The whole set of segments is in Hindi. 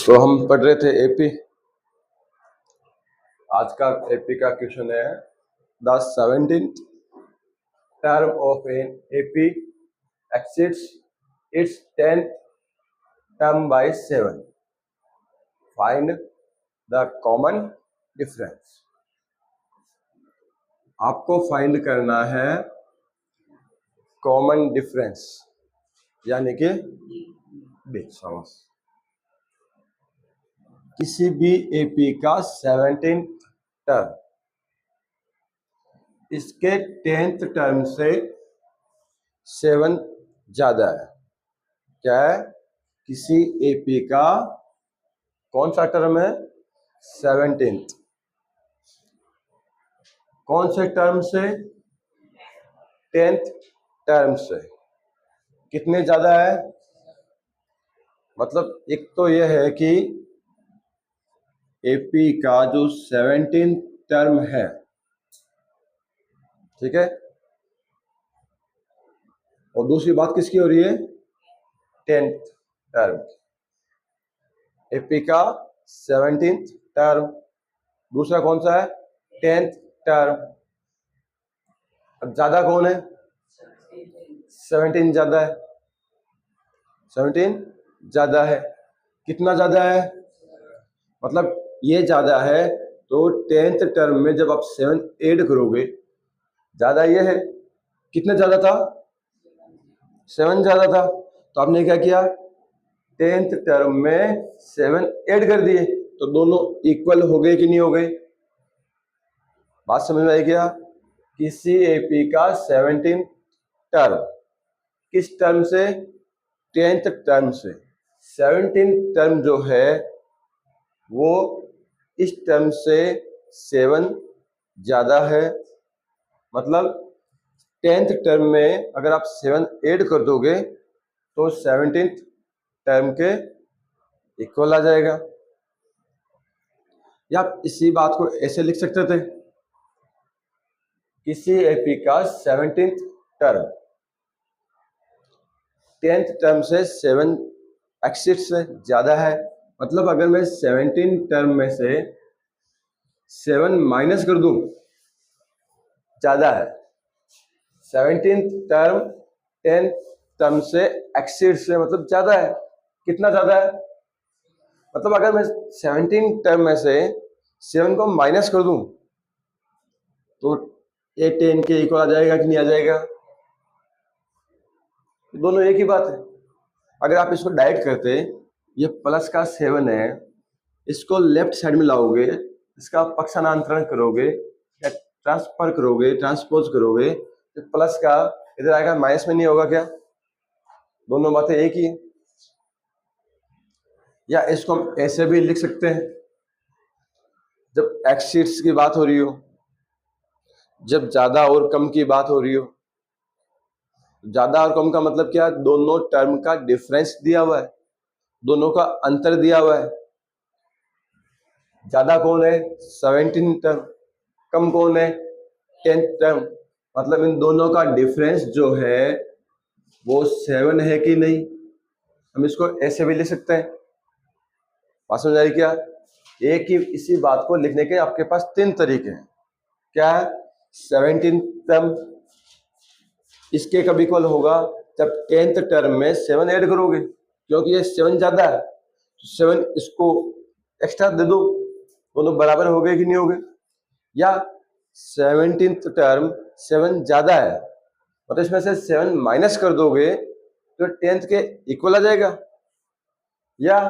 तो हम पढ़ रहे थे एपी। आज का एपी का क्वेश्चन है the 17th term of an AP exceeds its 10th term by 7। Find the common difference. आपको फाइंड करना है कॉमन डिफरेंस यानी कि डिफरेंस किसी भी एपी का 17th टर्म इसके 10th टर्म से 7 ज्यादा है। क्या है? किसी एपी का कौन सा टर्म है? 17th। कौन से टर्म से? 10th टर्म से। कितने ज्यादा है? मतलब एक तो यह है कि एपी का जो 17th टर्म है, ठीक है, और दूसरी बात किसकी हो रही है? 10th term. एपी का 17th टर्म, दूसरा कौन सा है? 10th term. अब ज्यादा कौन है? 17 ज्यादा है। 17 ज्यादा है। कितना ज्यादा है? मतलब ये ज्यादा है तो 10th टर्म में जब आप 7 ऐड करोगे, ज्यादा ये है। कितना ज्यादा था? 7 ज्यादा था। तो आपने क्या किया? 10th टर्म में 7 ऐड कर दिए, तो दोनों इक्वल हो गए कि नहीं हो गए? बात समझ में आई क्या? किसी एपी का 17th टर्म किस टर्म से? 10th टर्म से। 17th टर्म जो है वो इस टर्म से 7 ज्यादा है। मतलब 10th टर्म में अगर आप 7 ऐड कर दोगे तो 17th टर्म के इक्वल आ जाएगा। या आप इसी बात को ऐसे लिख सकते थे, किसी एपी का 17th टर्म 10th टर्म से 7 एक्सिट से ज्यादा है। मतलब अगर मैं 17 टर्म में से 7 माइनस कर दूं, ज्यादा है। 17th टर्म 10th टर्म से एक्सिड से मतलब ज्यादा है। कितना ज्यादा है? मतलब अगर मैं 17 टर्म में से 7 को माइनस कर दूं तो ये 10 के इक्वल आ जाएगा कि नहीं आ जाएगा? दोनों एक ही बात है। अगर आप इसको डायरेक्ट करते, ये प्लस का 7 है, इसको लेफ्ट साइड में लाओगे, इसका पक्षांतरण करोगे या ट्रांसफर करोगे, ट्रांसपोज करोगे, तो प्लस का इधर आएगा, माइनस में नहीं होगा क्या? दोनों बातें एक ही है। या इसको हम ऐसे भी लिख सकते हैं, जब एक्सीड्स की बात हो रही हो, जब ज्यादा और कम की बात हो रही हो, ज्यादा और कम का मतलब क्या? दोनों टर्म का डिफरेंस दिया हुआ है, दोनों का अंतर दिया हुआ है। ज्यादा कौन है? 17 टर्म। कम कौन है? 10th term. मतलब इन दोनों का डिफरेंस जो है वो 7 है कि नहीं? हम इसको ऐसे भी लिख सकते हैं। बात समझ आई क्या? एक ही इसी बात को लिखने के आपके पास 3 तरीके हैं। क्या है? 17 टर्म इसके कब इक्वल होगा? जब 10th टर्म में 7 ऐड करोगे, क्योंकि ये 7 ज्यादा है, 7 इसको एक्स्ट्रा दे दो, दोनों बराबर हो गए कि नहीं हो गए? या 17th टर्म 7 ज्यादा है, मतलब इसमें से 7 माइनस कर दोगे तो 10th के इक्वल आ जाएगा। या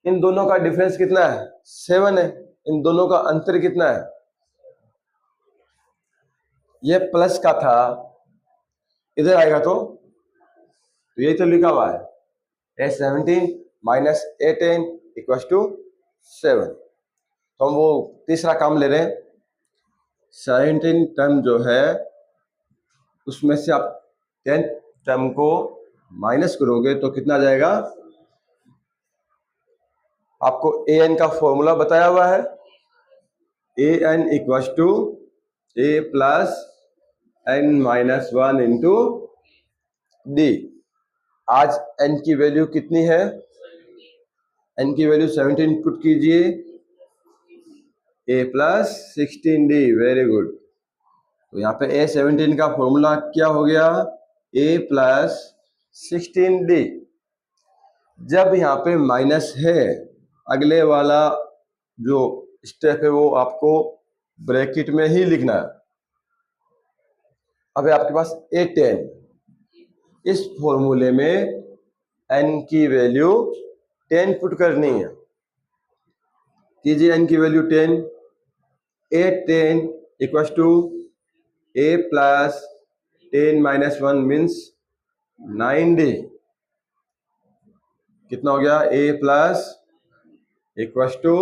इन दोनों का डिफरेंस कितना है? 7 है। इन दोनों का अंतर कितना है? ये प्लस का था, इधर आएगा तो यही तो लिखा हुआ है, A17 minus A10 equal to 7। तो हम वो तीसरा काम ले रहे हैं। 17 टर्म जो है उसमें से आप 10th टर्म को माइनस करोगे तो कितना आ जाएगा? आपको an का फॉर्मूला बताया हुआ है, an equal to a plus n minus 1 into d. आज n की वैल्यू कितनी है? n की वैल्यू 17 पुट कीजिए, a plus 16d, very good. तो यहाँ पे a17 का फॉर्मूला क्या हो गया, a प्लस 16d। जब यहाँ पे माइनस है, अगले वाला जो स्टेप है वो आपको ब्रैकेट में ही लिखना है। अब आपके पास a10, इस फॉर्मूले में n की वैल्यू 10 पुट करनी है। कीजिए n की value 10, a10 equals to a plus 10 minus 1 means 9d। कितना हो गया, a प्लस इक्वल्स टू,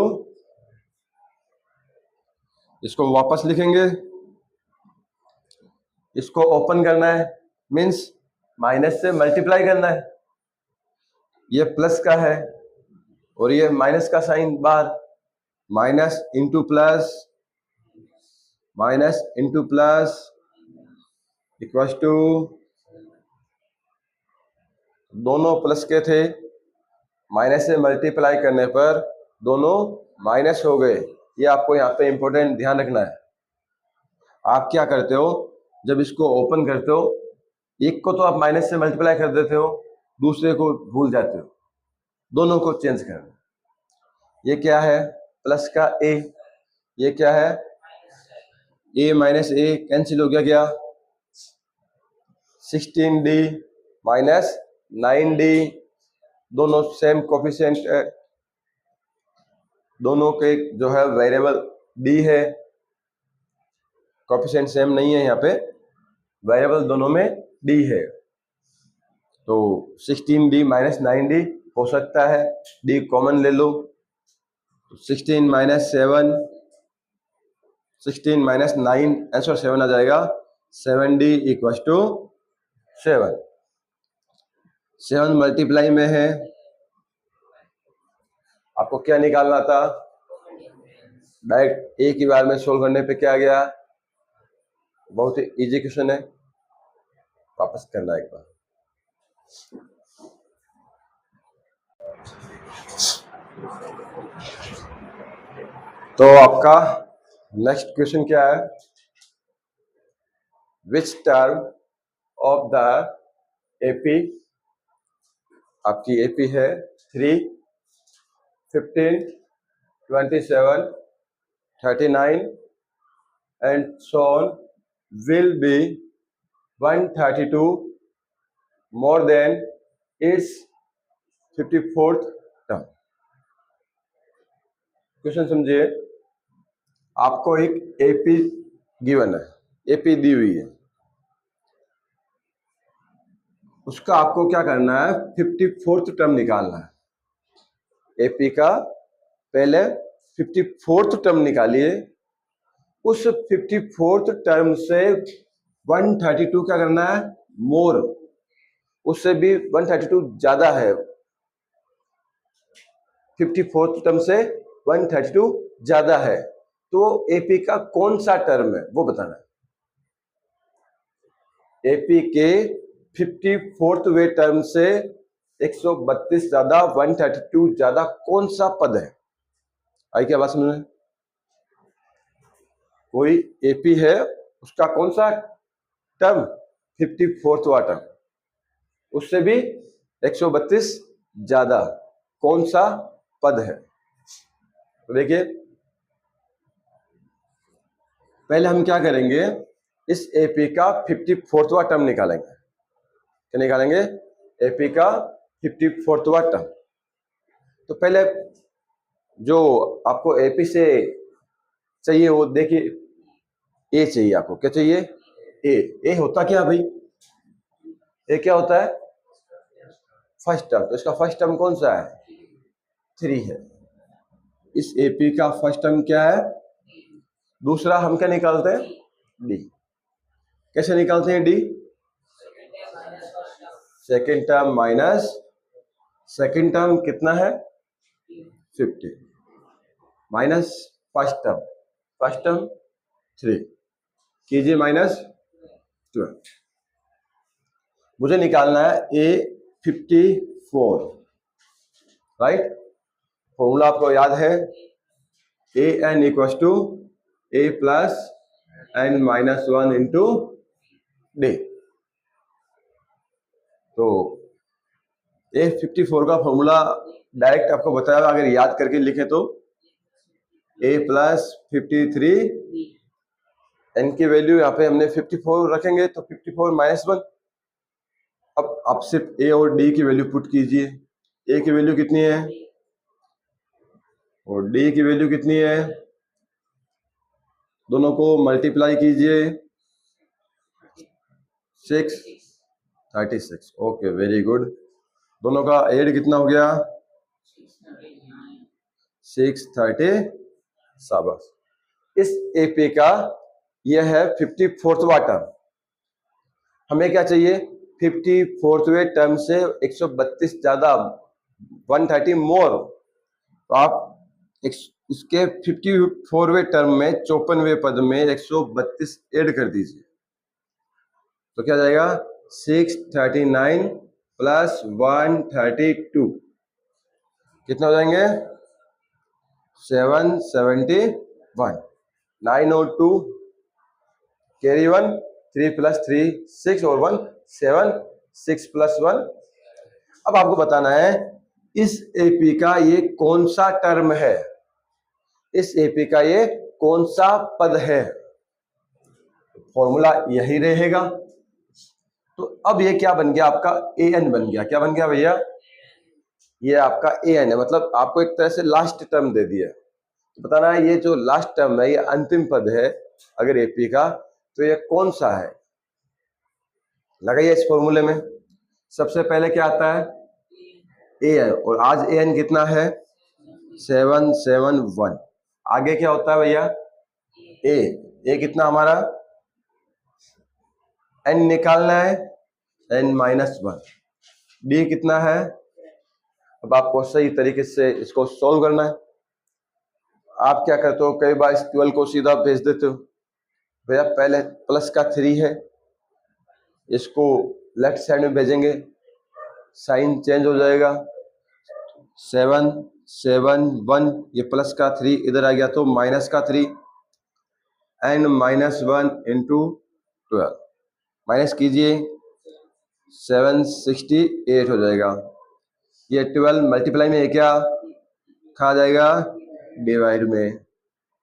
इसको वापस लिखेंगे, इसको ओपन करना है मीन्स माइनस से मल्टीप्लाई करना है। ये प्लस का है और ये माइनस का साइन बाहर, minus into plus, minus into plus equals to, दोनों प्लस के थे, माइनस से मल्टीप्लाई करने पर दोनों माइनस हो गए। ये आपको यहाँ पे इंपॉर्टेंट ध्यान रखना है। आप क्या करते हो, जब इसको ओपन करते हो, एक को तो आप माइनस से मल्टीप्लाई कर देते हो, दूसरे को भूल जाते हो, दोनों को चेंज करना। ये क्या है, प्लस का a, ये क्या है, a माइनस a कैंसिल हो गया, क्या 16d माइनस 9d, दोनों सेम कोफिशिएंट, दोनों के जो है वेरिएबल d है, कोफिशिएंट सेम नहीं है, यहाँ पे वेरिएबल दोनों में d है। तो 16d माइनस 9d हो सकता है, d कॉमन ले लो, 16 माइनस 7, 16 माइनस 9, आंसर 7 आ जाएगा। 7d equals to 7। 7 मल्टीप्लाई में है, आपको क्या निकालना था, डायरेक्ट एक ही बार में सोल्व करने पे क्या आ गया, बहुत ही इजी क्वेश्चन है, वापस करना एक बार। तो आपका नेक्स्ट क्वेश्चन क्या है, which term of the AP, आपकी एपी है 3, 15, 27, 39 and so on will be 132 more than its 54th term। Question समझिए, आपको एक एपी गिवन है, एपी दी हुई है, उसका आपको क्या करना है, 54th टर्म निकालना है। एपी का पहले 54th टर्म निकालिए, उस 54th टर्म से 132 क्या करना है, मोर, उससे भी 132 ज्यादा है, 54th टर्म से 132 ज्यादा है, तो एपी का कौन सा टर्म है वो बताना है। एपी के 54th वे टर्म से 132 ज्यादा, 132 ज्यादा कौन सा पद है, आई क्या बात समझ में? कोई एपी है, उसका कौन सा टर्म, 54th वा टर्म, उससे भी 132 ज्यादा कौन सा पद है। तो देखिए, पहले हम क्या करेंगे, इस एपी का 54th वा टर्म निकालेंगे। क्या निकालेंगे, एपी का 54th वा टर्म। तो पहले जो आपको एपी से चाहिए वो देखिए, ए चाहिए आपको, क्या चाहिए, ए होता क्या भाई, ए क्या होता है, फर्स्ट टर्म। तो इसका फर्स्ट टर्म कौन सा है, 3 है। इस एपी का फर्स्ट टर्म क्या है, दूसरा हम क्या निकालते हैं, डी। कैसे निकालते हैं D, second term minus second term कितना है, 50 माइनस फर्स्ट टर्म 3 कीजिए माइनस 12। मुझे निकालना है ए 54, राइट। फॉर्मूला आपको याद है, A N equal to A plus N minus 1 into D. तो A54 का फॉर्मूला डायरेक्ट आपको बताया, अगर याद करके लिखे तो a प्लस 53, n की वैल्यू यहाँ पे हमने 54 रखेंगे तो 54 माइनस 1। अब आप सिर्फ a और d की वैल्यू पुट कीजिए। a की वैल्यू कितनी है और d की वैल्यू कितनी है, दोनों को मल्टीप्लाई कीजिए, 636। Okay, very good. दोनों का एड कितना हो गया, 637। इस एपी का यह है 54वां टर्म। हमें क्या चाहिए, 54वें टर्म से 132 ज्यादा, 130 मोर। तो आप इसके 54वें टर्म में 54वें पद में 132 ऐड कर दीजिए, तो क्या जाएगा 639 प्लस 132 कितना हो जाएंगे, 771। 9 और 2 कैरी 1, 3 प्लस 3 6 और 1 7, 6 प्लस 1। अब आपको बताना है इस एपी का ये कौन सा टर्म है, इस एपी का ये कौन सा पद है। फॉर्मूला यही रहेगा। तो अब ये क्या बन गया, आपका ए एन बन गया। क्या बन गया भैया, ये आपका ए एन है, मतलब आपको एक तरह से लास्ट टर्म दे दिया। तो बताना है ये जो लास्ट टर्म है, ये अंतिम पद है अगर एपी का, तो ये कौन सा है। लगाइए इस फॉर्मूले में। सबसे पहले क्या आता है, ए एन, और आज ए एन कितना है 771। आगे क्या होता है भैया, ए कितना हमारा, एन निकालना है, एन माइनस 1। डी कितना है, अब आपको सही तरीके से इसको सॉल्व करना है। आप क्या करते हो, कई बार इस 12 को सीधा भेज देते हो, भैया पहले प्लस का 3 है, इसको लेफ्ट साइड में भेजेंगे, साइन चेंज हो जाएगा, 7 7 1, ये प्लस का 3 इधर आ गया तो माइनस का 3, एन माइनस 1 इंटू 12 माइनस कीजिए, 768 हो जाएगा। ये 12 मल्टीप्लाई में क्या खा जाएगा, डिवाइड में,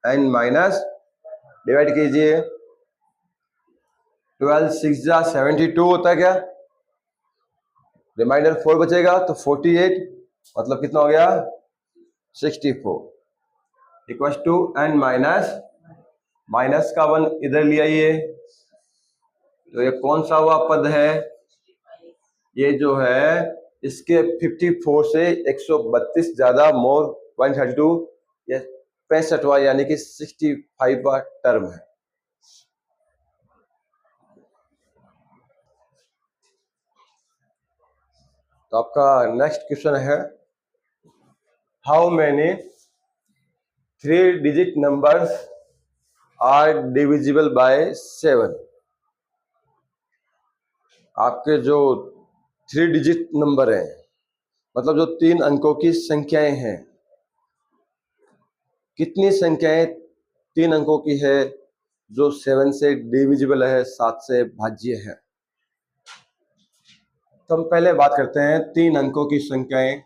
एन माइनस डिवाइड कीजिए, 12 6 जा 72 होता है क्या, रिमाइंडर 4 बचेगा तो 48, मतलब कितना हो गया 64 equal to n minus, minus का 1 इधर ले आइए, तो ये कौन सा हुआ पद है, ये जो है इसके 54 से 132 ज्यादा मोर 132, ये 65वां यानी कि 65वां टर्म है। तो आपका नेक्स्ट क्वेश्चन है, how many 3 digit numbers are divisible by 7। आपके जो 3 डिजिट नंबर हैं, मतलब जो 3 अंकों की संख्याएं हैं, कितनी संख्याएं 3 अंकों की है जो 7 से डिविजिबल है, 7 से भाज्य है। तो हम पहले बात करते हैं 3 अंकों की संख्याएं।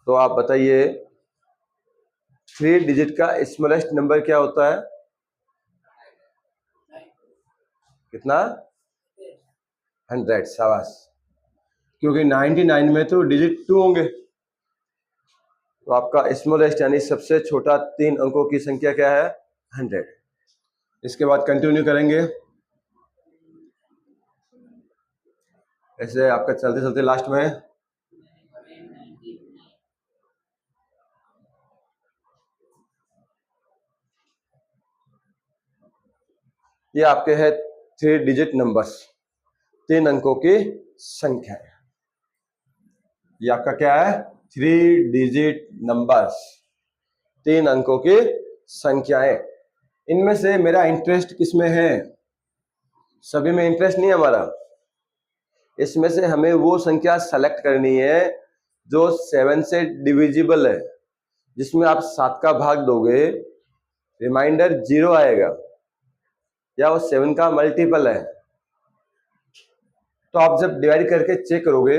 तो आप बताइए 3 डिजिट का स्मॉलेस्ट नंबर क्या होता है, कितना, 100। शाबाश, क्योंकि 99 में तो डिजिट 2 होंगे। तो आपका स्मॉलेस्ट यानी सबसे छोटा 3 अंकों की संख्या क्या है, 100। इसके बाद कंटिन्यू करेंगे, ऐसे आपका चलते चलते लास्ट में ये आपके है 3 डिजिट नंबर्स, 3 अंकों की संख्या। ये आपका क्या है, 3 डिजिट नंबर्स, 3 अंकों की संख्याएं। इनमें से मेरा इंटरेस्ट किसमें है, सभी में इंटरेस्ट नहीं है हमारा। इसमें से हमें वो संख्या सेलेक्ट करनी है जो 7 से डिविजिबल है, जिसमें आप 7 का भाग दोगे रिमाइंडर 0 आएगा, या वो 7 का मल्टीपल है। तो आप जब डिवाइड करके चेक करोगे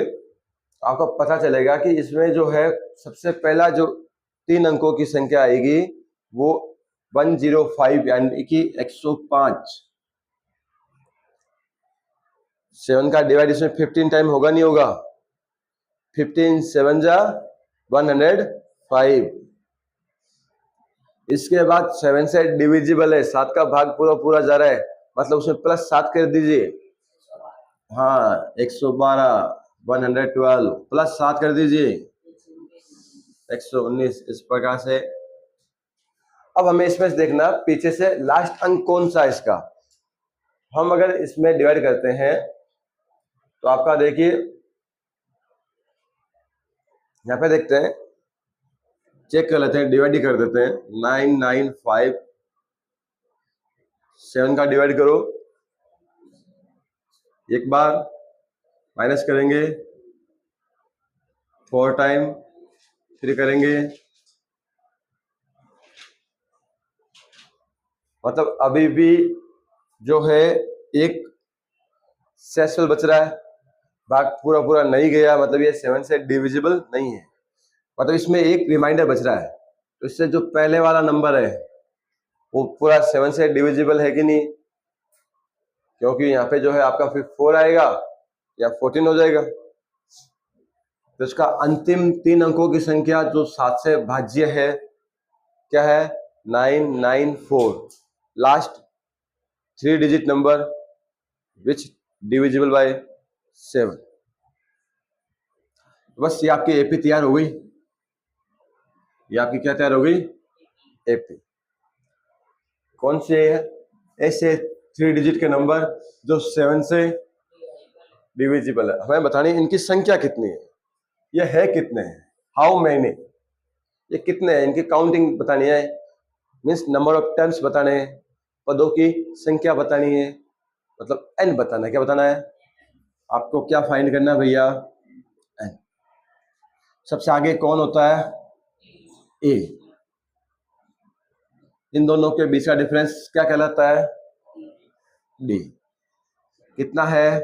आपको पता चलेगा कि इसमें जो है सबसे पहला जो 3 अंकों की संख्या आएगी वो 105 यानी कि 105। 7 का डिवाइड इसमें 15 टाइम होगा नहीं होगा? 15 7 जा 105। इसके बाद 7 से डिविजिबल है, 7 का भाग पूरा पूरा जा रहा है, मतलब उसमें प्लस 7 कर दीजिए। हाँ 112 112 प्लस 7 कर दीजिए 119। इस प्रकार से अब हमें इसमें देखना पीछे से लास्ट अंक कौन सा है इसका। हम अगर इसमें डिवाइड करते हैं तो आपका देखिए यहाँ पे देखते हैं, चेक कर लेते हैं, डिवाइड ही कर देते हैं। 995 7 का डिवाइड करो, एक बार माइनस करेंगे 4 टाइम, फिर करेंगे, मतलब अभी भी जो है एक सेसल बच रहा है, भाग पूरा पूरा नहीं गया, मतलब ये 7 से डिविजिबल नहीं है, मतलब इसमें एक रिमाइंडर बच रहा है। तो इससे जो पहले वाला नंबर है वो पूरा 7 से डिविजिबल है कि नहीं, क्योंकि यहाँ पे जो है आपका फिर 4 आएगा या 14 हो जाएगा। तो इसका अंतिम 3 अंकों की संख्या जो 7 से भाज्य है क्या है? 994, last 3 digit number which divisible by 7। बस ये आपकी एपी तैयार हो गई, ये आपकी क्या तैयार हो गई? एपी। कौन से है? ऐसे 3 डिजिट के नंबर जो 7 से डिविजिबल है, हमें बतानी इनकी संख्या कितनी है, ये है कितने हैं, हाउ मैनी, ये कितने हैं, इनकी काउंटिंग बतानी है, मीन्स नंबर ऑफ टर्म्स बताने हैं, पदों की संख्या बतानी है, मतलब एन बताना है। क्या बताना है आपको? क्या फाइंड करना है भैया? एन। सबसे आगे कौन होता है? ए। इन दोनों के बीच का डिफरेंस क्या कहलाता है? डी। कितना है?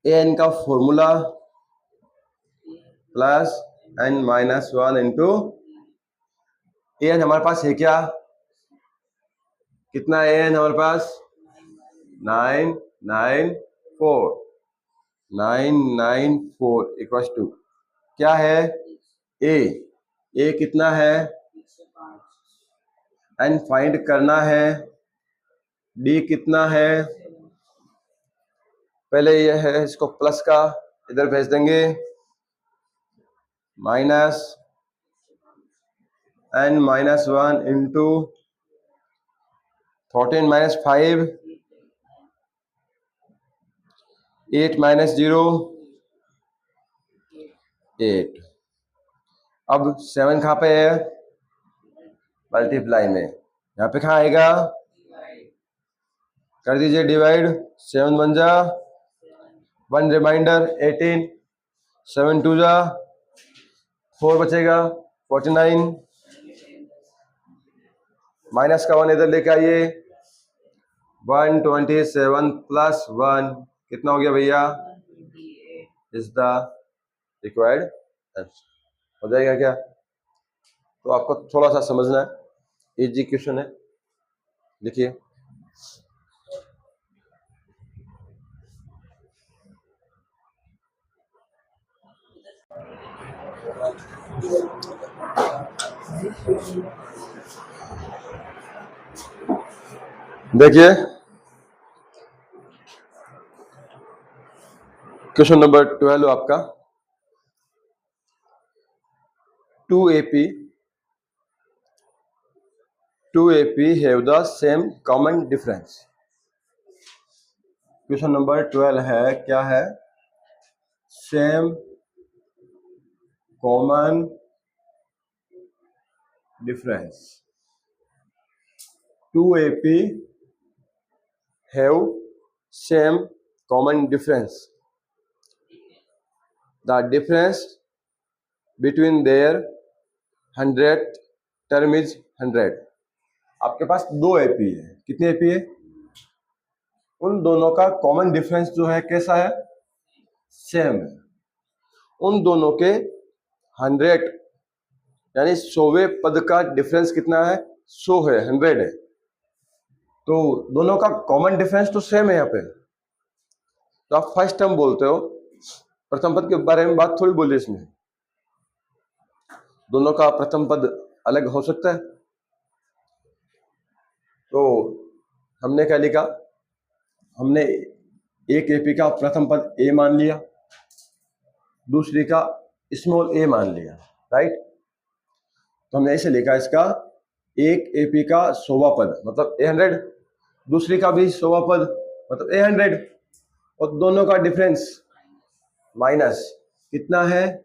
ए एन का formula plus N minus 1 into A N. हमारे पास है क्या? कितना ए एन हमारे पास? 994। 994 इक्वल्स टू क्या है? ए कितना है? एन फाइंड करना है। डी कितना है? पहले ये है, इसको प्लस का इधर भेज देंगे, minus n minus 1 into 14 minus 5, 8 minus 0 8। अब 7 कहाँ पे है? मल्टीप्लाई में। यहाँ पे कहाँ आएगा? कर दीजिए डिवाइड। 7 1 जा 1 रिमाइंडर 18, 7 2 जा 4 बचेगा 49, माइनस का 1 इधर लेके आइए, 127 प्लस 1 कितना हो गया भैया? Is the required answer. हो जाएगा क्या? तो आपको थोड़ा सा समझना है, इजी क्वेश्चन है, लिखिए। देखिए क्वेश्चन नंबर 12 आपका 2AP have the same common difference। Question number 12 है, क्या है? Same common difference. 2AP have same common difference। The difference between their 100 term is 100। आपके पास दो एपी है, कितने एपी है? उन दोनों का कॉमन डिफरेंस जो है कैसा है? सेम है। उन दोनों के 100 यानी 100वें पद का डिफरेंस कितना है? 100 है, 100 है। तो दोनों का कॉमन डिफरेंस तो सेम है यहाँ पे, तो आप फर्स्ट टर्म बोलते हो। प्रथम पद के बारे में बात थोड़ी बोली इसमें, दोनों का प्रथम पद अलग हो सकता है। तो हमने क्या लिखा? हमने एक एपी का प्रथम पद ए मान लिया, दूसरी का स्मॉल ए मान लिया, राइट। तो हमने ऐसे लिखा इसका, एक एपी का 100वां पद मतलब A100, दूसरी का भी 100वां पद मतलब A100, और दोनों का डिफरेंस माइनस कितना है?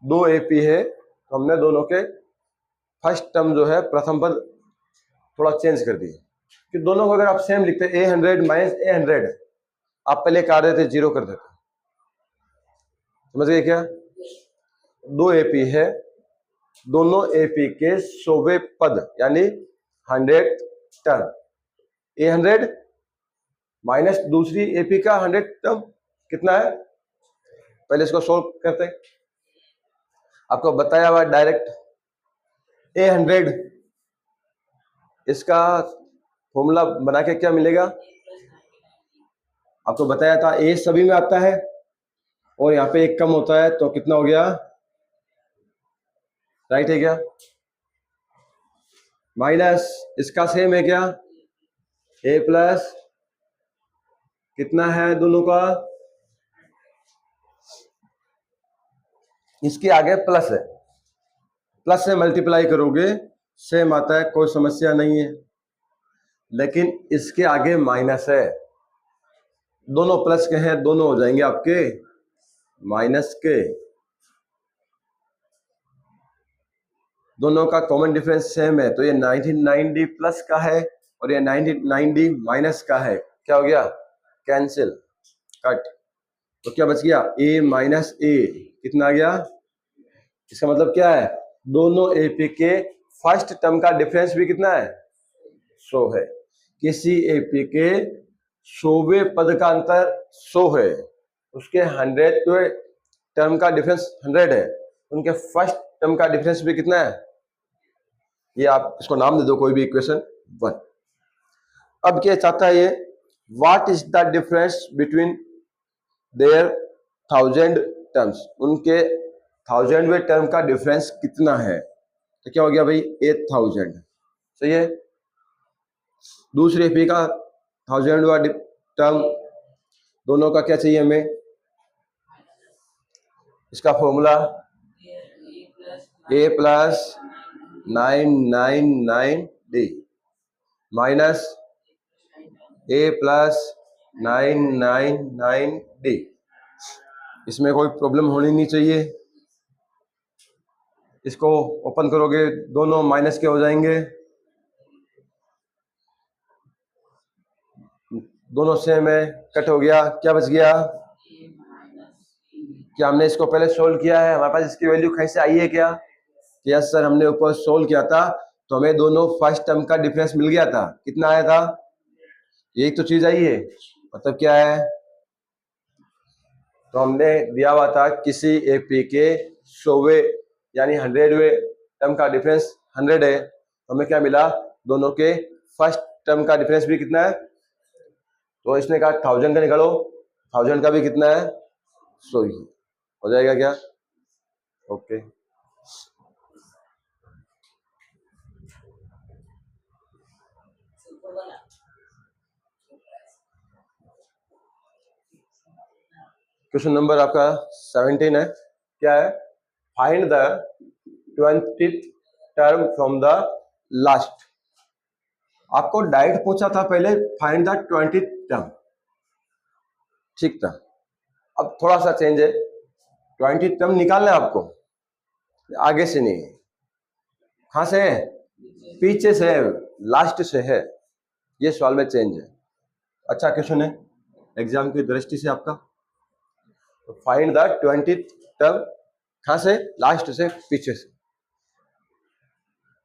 2 एपी है। तो हमने दोनों के फर्स्ट टर्म जो है प्रथम पद थोड़ा चेंज कर दिए कि दोनों को अगर आप सेम लिखते A100 माइनस A100, आप पहले क्या देते? 0 कर देते। समझ गए क्या? 2 एपी है, दोनों एपी के 100वें पद यानी 100 टर्म, A100 माइनस दूसरी एपी का 100 टर्म कितना है? पहले इसको सोल्व करते हैं। आपको बताया हुआ डायरेक्ट A100, इसका फॉर्मूला बना के क्या मिलेगा? आपको बताया था ए सभी में आता है और यहाँ पे एक कम होता है, तो कितना हो गया? राइट है क्या? माइनस इसका सेम है क्या? ए प्लस कितना है दोनों का? इसके आगे प्लस है, प्लस से मल्टीप्लाई करोगे सेम आता है, कोई समस्या नहीं है। लेकिन इसके आगे माइनस है, दोनों प्लस के हैं, दोनों हो जाएंगे आपके माइनस के। दोनों का कॉमन डिफरेंस सेम है, तो ये 99D प्लस का है और ये 99D माइनस का है। क्या हो गया? Cancel, cut. तो क्या बच गया? a माइनस ए कितना आ गया? इसका मतलब क्या है? दोनों एपी के फर्स्ट टर्म का डिफरेंस भी कितना है? 100 है। किसी एपी के 100वें पद का अंतर 100 है, उसके 100वें टर्म का डिफरेंस 100 है, उनके फर्स्ट टर्म का डिफरेंस भी कितना है? ये आप इसको नाम दे दो कोई भी, इक्वेशन 1। अब क्या चाहता है ये? What is the difference between their 1000 terms, उनके 1000वें टर्म का डिफरेंस कितना है? तो क्या हो गया भाई? 8000। सही है। दूसरे एपी का 1000वां टर्म, दोनों का क्या चाहिए हमें? इसका formula a plus 999D minus a plus 999D। इसमें कोई प्रॉब्लम होनी नहीं चाहिए। इसको ओपन करोगे दोनों माइनस के हो जाएंगे, दोनों सेम है, कट हो गया। क्या बच गया? क्या हमने इसको पहले सोल्व किया है? हमारे पास इसकी वैल्यू कहीं से आई है क्या? यस सर, हमने ऊपर सोल्व किया था तो हमें दोनों फर्स्ट टर्म का डिफरेंस मिल गया था। कितना आया था? यही तो चीज आई है। मतलब क्या है? तो हमने दिया हुआ था किसी एपी के 100वें यानी 100वें टर्म का डिफरेंस 100 है, तो हमें क्या मिला? दोनों के फर्स्ट टर्म का डिफरेंस भी कितना है? तो इसने कहा 1000 का निकालो, 1000 का भी कितना है? 100 ही हो जाएगा क्या? ओके। क्वेश्चन नंबर आपका 17 है। क्या है? Find the 20th term from the last. आपको डायरेक्ट पूछा था पहले फाइंड द 20th टर्म, ठीक था। अब थोड़ा सा चेंज है, 20th टर्म निकालना है आपको, आगे से नहीं। कहां से है? पीछे से है, लास्ट से है। ये सवाल में चेंज है। अच्छा क्वेश्चन है एग्जाम की दृष्टि से आपका। तो फाइंड द 20th टर्म, कहां से? लास्ट से, पीछे से,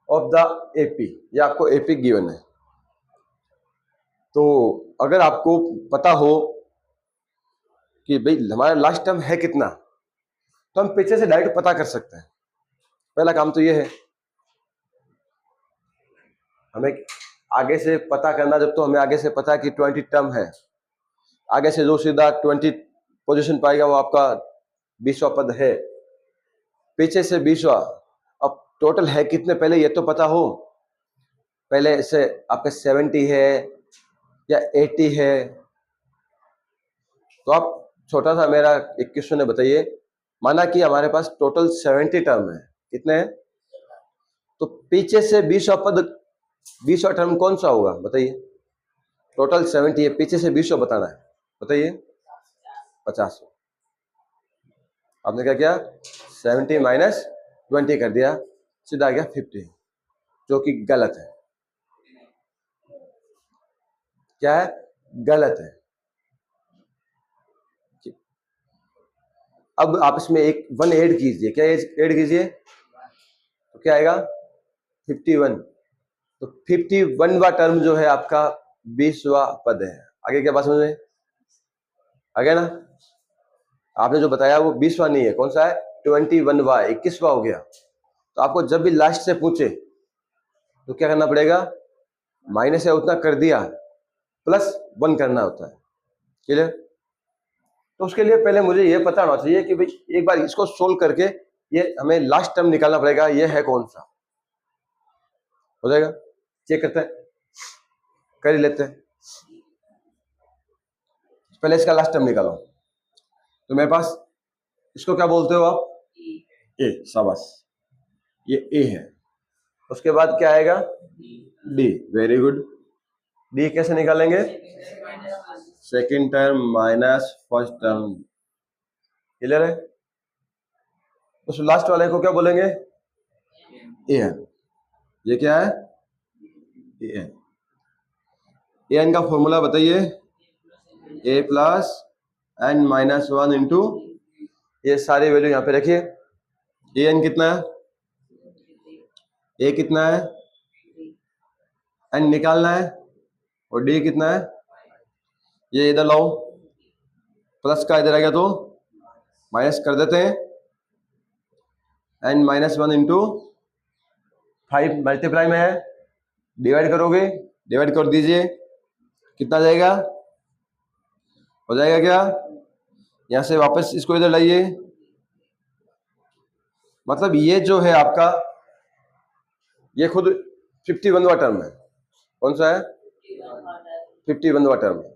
ऑफ द एपी। ये आपको एपी गिवन है। तो अगर आपको पता हो कि भाई हमारा लास्ट टर्म है कितना, तो हम पीछे से डायरेक्ट पता कर सकते हैं। पहला काम तो ये है, हमें आगे से पता करना। जब तो हमें आगे से पता है कि 20 टर्म है, आगे से जो सीधा 20 पोजीशन पाएगा वो आपका 20वां पद है, पीछे से 20वां। अब टोटल है कितने पहले ये तो पता हो। पहले से आपका 70 है या 80 है। तो आप छोटा सा मेरा एक क्वेश्चन है, बताइए, माना कि हमारे पास टोटल 70 टर्म है, कितने हैं? तो पीछे से 20वां पद, 20वां टर्म कौन सा होगा बताइए? टोटल 70 है, पीछे से 20वां बताना है, बताइए। 50। आपने क्या किया? 70 माइनस 20 कर दिया, सीधा आ गया 50, जो कि गलत है। क्या है? गलत है। अब आप इसमें एक 1 ऐड कीजिए। क्या ऐड कीजिए? तो क्या आएगा? 51। तो 51वां टर्म जो है आपका 20वां पद है। आगे क्या बात समझ में आ गया ना? आपने जो बताया वो 20वां नहीं है, कौन सा है? 21वां, 21वां हो गया। तो आपको जब भी लास्ट से पूछे तो क्या करना पड़ेगा? माइनस है उतना कर दिया, प्लस 1 करना होता है। क्लियर? तो उसके लिए पहले मुझे ये पता होना चाहिए कि भाई एक बार इसको सोल्व करके ये हमें लास्ट टर्म निकालना पड़ेगा, ये है कौन सा। हो जाएगा? चेक करते हैं, कर ही लेते हैं। पहले इसका लास्ट टर्म निकालो। तो मेरे पास, इसको क्या बोलते हो आप? ए। शाबाश, ये ए है। उसके बाद क्या आएगा? डी। Very good. डी कैसे निकालेंगे? Second term minus first term. Clear है? उस लास्ट वाले को क्या बोलेंगे? A N. ये क्या है? A N. ए एन का फॉर्मूला बताइए। ए प्लस एन माइनस 1 इंटू, ये सारी वैल्यू यहाँ पे रखिए। ए एन कितना है? ए कितना है? एन निकालना है। और डी कितना है? ये इधर लाओ, प्लस का इधर आ गया तो माइनस कर देते हैं। एन माइनस 1 इंटू 5 मल्टीप्लाई में है, डिवाइड करोगे, डिवाइड कर दीजिए, कितना जाएगा? हो जाएगा क्या? यहां से वापस इसको इधर लाइए। मतलब ये जो है आपका, ये खुद 51वां टर्म है। कौन सा है? 51वां टर्म है।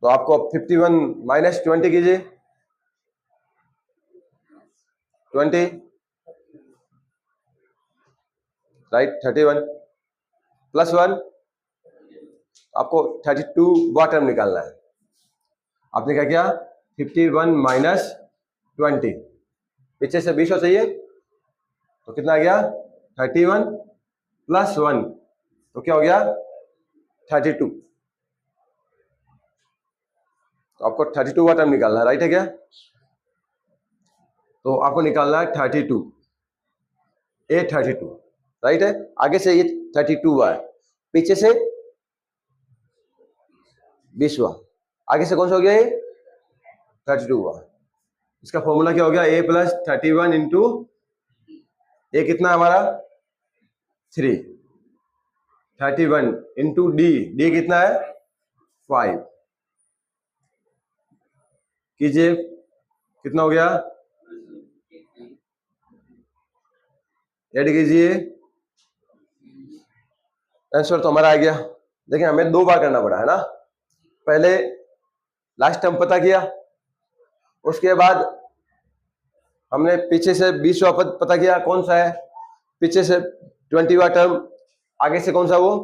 तो आपको 51 माइनस 20 कीजिए, 20 राइट, 31 प्लस 1, आपको 32वां टर्म निकालना है। आपने क्या किया? 51 माइनस 20, पीछे से 20 चाहिए, तो कितना आ गया? 31 प्लस 1, तो क्या हो गया? 32। तो आपको 32वां टर्म निकालना है, राइट है क्या? तो आपको निकालना है 32, ए 32, राइट है। आगे से ये 32वां है, पीछे से 20वां, आगे से कौन सा हो गया? ये 32वां। इसका फॉर्मूला क्या हो गया? ए प्लस 31 इंटू, ए कितना है हमारा? 3, 31 इंटू डी, डी कितना है? 5 कीजिए, कितना हो गया? ऐड कीजिए, आंसर तो हमारा आ गया। लेकिन हमें 2 बार करना पड़ा है ना। पहले लास्ट टर्म पता किया, उसके बाद हमने पीछे से 20वां पद पता किया, कौन सा है? पीछे से 20वां टर्म, आगे से कौन सा वो?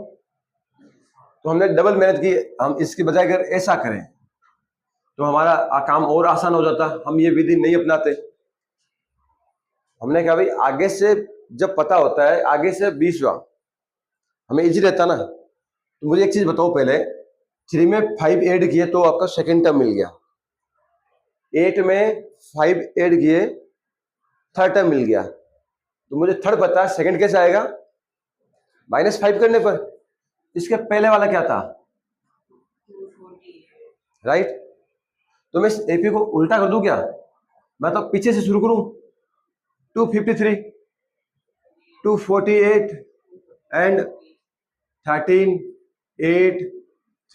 तो हमने डबल मेहनत की। हम इसकी बजाय अगर ऐसा करें तो हमारा काम और आसान हो जाता। हम ये विधि नहीं अपनाते। हमने कहा भाई आगे से जब पता होता है, आगे से 20वां, हमें इजी रहता ना। तो मुझे एक चीज बताओ, पहले 3 में 5 ऐड किए तो आपका सेकंड टर्म मिल गया, 8 में 5 ऐड किए, थर्ड टर्म मिल गया, तो मुझे थर्ड पता है, सेकंड कैसे आएगा? -5 करने पर। इसके पहले वाला क्या था? राइट। तो मैं एपी को उल्टा कर दूं क्या? मैं तो पीछे से शुरू करूं, 253, 248 एंड 13, 8,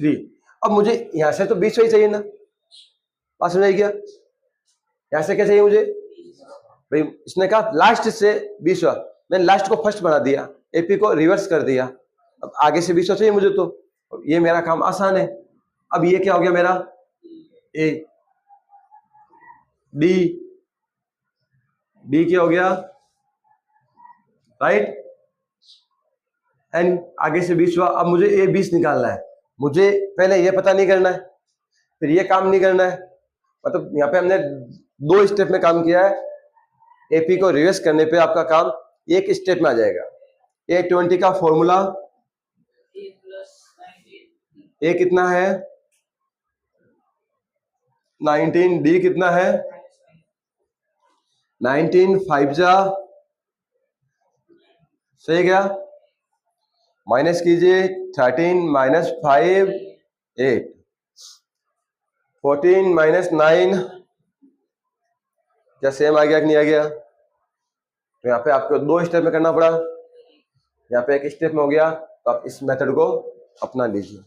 3। अब मुझे यहां से तो 20 ही चाहिए ना, बात समझ आई क्या? यहां से क्या चाहिए मुझे भाई? इसने कहा लास्ट से 20, मैंने लास्ट को फर्स्ट बना दिया, एपी को रिवर्स कर दिया, अब आगे से 20 चाहिए मुझे, तो ये मेरा काम आसान है। अब ये क्या हो गया मेरा? ए डी, डी क्या हो गया? राइट, एंड आगे से 20 हुआ। अब मुझे ए 20 निकालना है, मुझे पहले ये पता नहीं करना है, फिर ये काम नहीं करना है, मतलब यहाँ पे हमने 2 स्टेप में काम किया है। एपी को रिवर्स करने पे आपका काम एक स्टेप में आ जाएगा। A20 का फॉर्मूला ए कितना है? 19, डी कितना है? 19, 5 जा सही क्या? माइनस कीजिए, 13 -5 8, 14 -9, क्या सेम आ गया कि नहीं आ गया? तो यहाँ पे आपको 2 स्टेप में करना पड़ा, यहाँ पे एक स्टेप में हो गया, तो आप इस मेथड को अपना लीजिए।